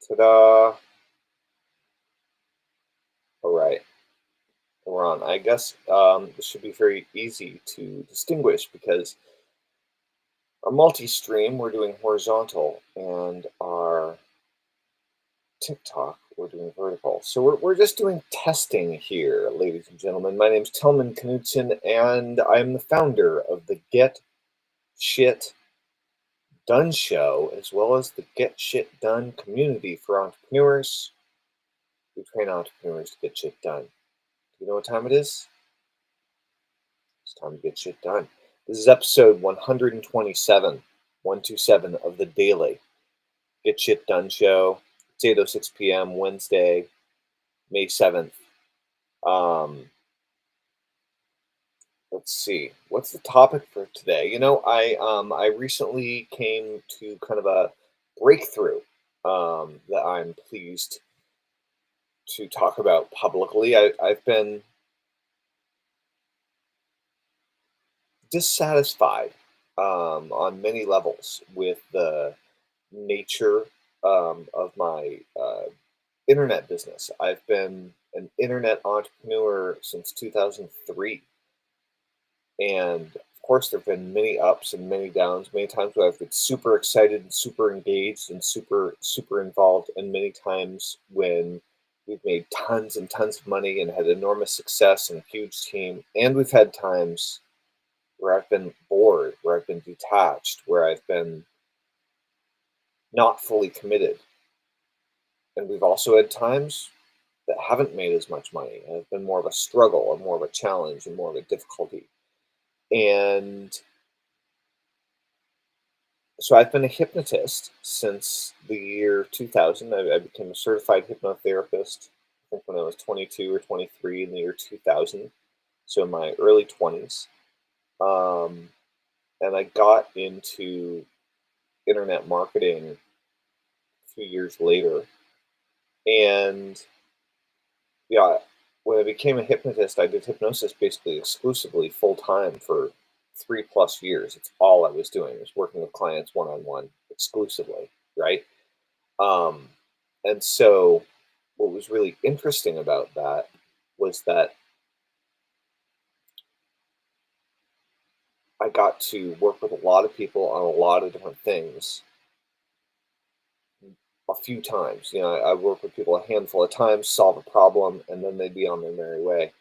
Ta-da! All right, we're on. I guess this should be very easy to distinguish because our multi-stream we're doing horizontal, and our TikTok we're doing vertical. So we're just doing testing here, ladies and gentlemen. My name's Tellman Knudsen, and I'm the founder of the Get Shit Done show, as well as the Get Shit Done community for entrepreneurs. We train entrepreneurs to get shit done. Do you know what time it is? It's time to get shit done. This is episode 127, 127 of the daily Get Shit Done show. It's 8:06 p.m. Wednesday, May 7th. Um, let's see. What's the topic for today? I recently came to kind of a breakthrough that I'm pleased to talk about publicly. I've been dissatisfied on many levels with the nature of my internet business. I've been an internet entrepreneur since 2003. And of course, there have been many ups and many downs, many times where I've been super excited and super engaged and super, super involved, and many times when we've made tons and tons of money and had enormous success and a huge team. And we've had times where I've been bored, where I've been detached, where I've been not fully committed. And we've also had times that haven't made as much money and have been more of a struggle and more of a challenge and more of a difficulty. And so I've been a hypnotist since the year 2000. I became a certified hypnotherapist, I think when I was 22 or 23 in the year 2000. So in my early 20s. Um, and I got into internet marketing a few years later. And yeah, when I became a hypnotist, I did hypnosis basically exclusively full time for 3+ years. It's all I was doing was working with clients one on one exclusively, right? Um, and so, what was really interesting about that was that I got to work with a lot of people on a lot of different things a few times. I worked with people a handful of times, solve a problem, and then they'd be on their merry way.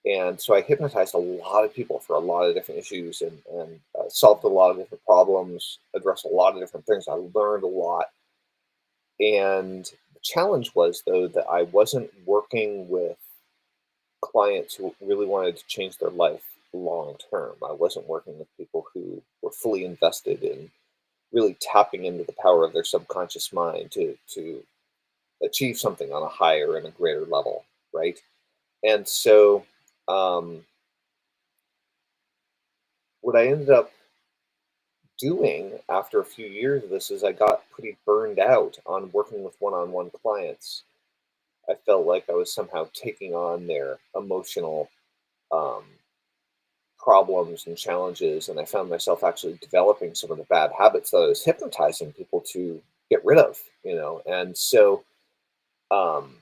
And so I hypnotized a lot of people for a lot of different issues and solved a lot of different problems, addressed a lot of different things. I learned a lot. And the challenge was, though, that I wasn't working with clients who really wanted to change their life long term. I wasn't working with people who were fully invested in really tapping into the power of their subconscious mind to achieve something on a higher and a greater level, right? And so, um, what I ended up doing after a few years of this is I got pretty burned out on working with one-on-one clients. I felt like I was somehow taking on their emotional um, problems and challenges, and I found myself actually developing some of the bad habits that I was hypnotizing people to get rid of. And so um,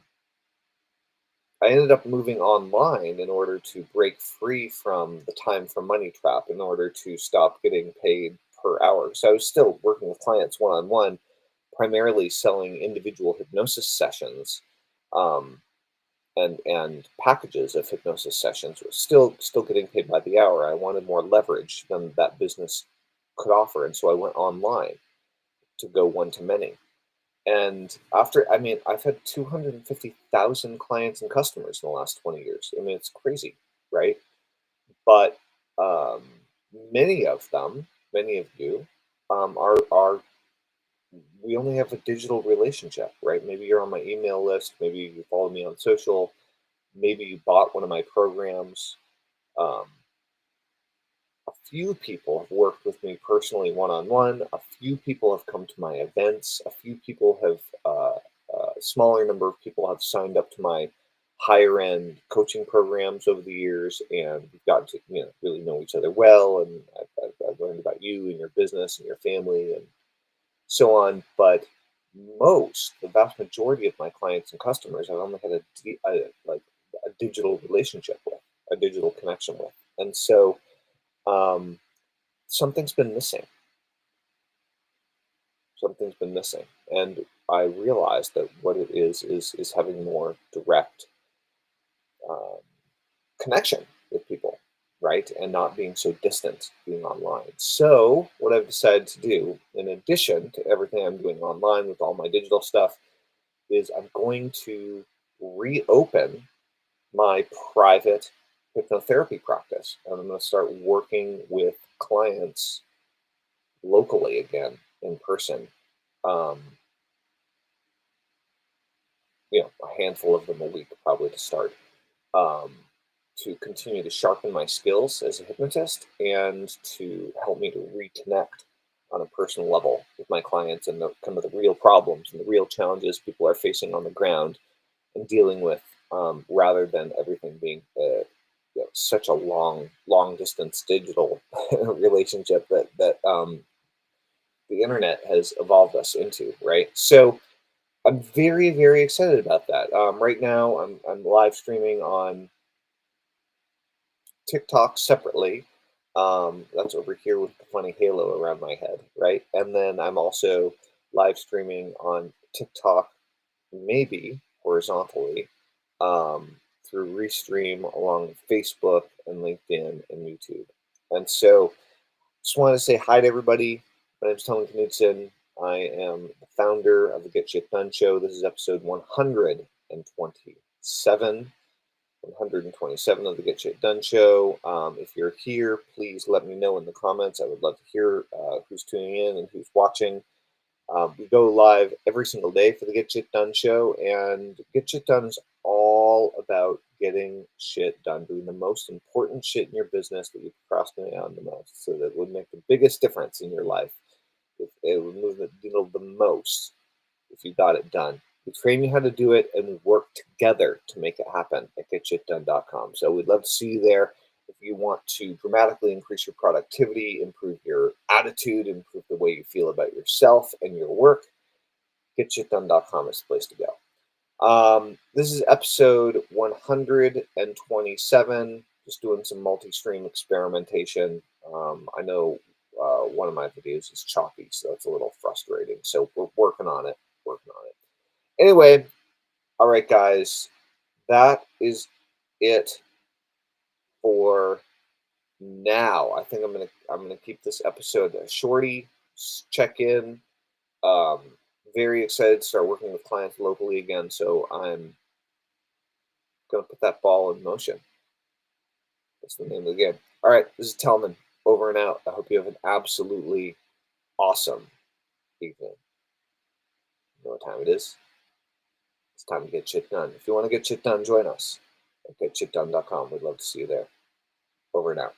I ended up moving online in order to break free from the time for money trap, in order to stop getting paid per hour. So I was still working with clients one on one, primarily selling individual hypnosis sessions. Um, and packages of hypnosis sessions was still getting paid by the hour. I wanted more leverage than that business could offer, and so I went online to go one to many. And I mean, I've had 250,000 clients and customers in the last 20 years. I mean, it's crazy, right? But um, many of them, many of you, are we only have a digital relationship, right? Maybe you're on my email list, maybe you follow me on social, maybe you bought one of my programs. Um, a few people have worked with me personally one on one. A few people have come to my events. A few people have, a smaller number of people have signed up to my higher end coaching programs over the years. And we've gotten to, really know each other well. And I've learned about you and your business and your family and so on. But the vast majority of my clients and customers, I've only had a digital relationship with, a digital connection with. And so um, something's been missing. Something's been missing. And I realized that what it is having more direct um, connection with people, right? And not being so distant being online. So, what I've decided to do, in addition to everything I'm doing online with all my digital stuff, is I'm going to reopen my private hypnotherapy practice. And I'm going to start working with clients locally again in person. Um, a handful of them a week, probably to start, um, to continue to sharpen my skills as a hypnotist and to help me to reconnect on a personal level with my clients and the kind of the real problems and the real challenges people are facing on the ground and dealing with, rather than everything being such a long distance digital relationship that the internet has evolved us into, right? So I'm very, very excited about that. Right now, I'm live streaming on TikTok separately. That's over here with the funny halo around my head, right? And then I'm also live streaming on TikTok, maybe horizontally, through Restream along with Facebook and LinkedIn and YouTube. And so just wanted to say hi to everybody. My name is Tellman Knudsen. I am the founder of the Get Shit Done Show. This is episode 127 of the Get Shit Done Show. If you're here, please let me know in the comments. I would love to hear who's tuning in and who's watching. We go live every single day for the Get Shit Done Show, and Get Shit Done is all about getting shit done, doing the most important shit in your business that you procrastinate on the most, so that would make the biggest difference in your life. If it would move the needle the most if you got it done. We train you how to do it and we work together to make it happen at getshitdone.com. So we'd love to see you there. If you want to dramatically increase your productivity, improve your attitude, improve the way you feel about yourself and your work, getshitdone.com is the place to go. This is episode 127, just doing some multi-stream experimentation. I know one of my videos is choppy, so that's a little frustrating. So we're working on it, Anyway, all right, guys, that is it for now. I think I'm gonna keep this episode a shorty. Check in. Um, Very excited to start working with clients locally again. So I'm gonna put that ball in motion. That's the name of the game. All right, this is Tellman. Over and out. I hope you have an absolutely awesome evening. You know what time it is? It's time to get shit done. If you want to get shit done, join us at getshitdone.com. We'd love to see you there. Over and out.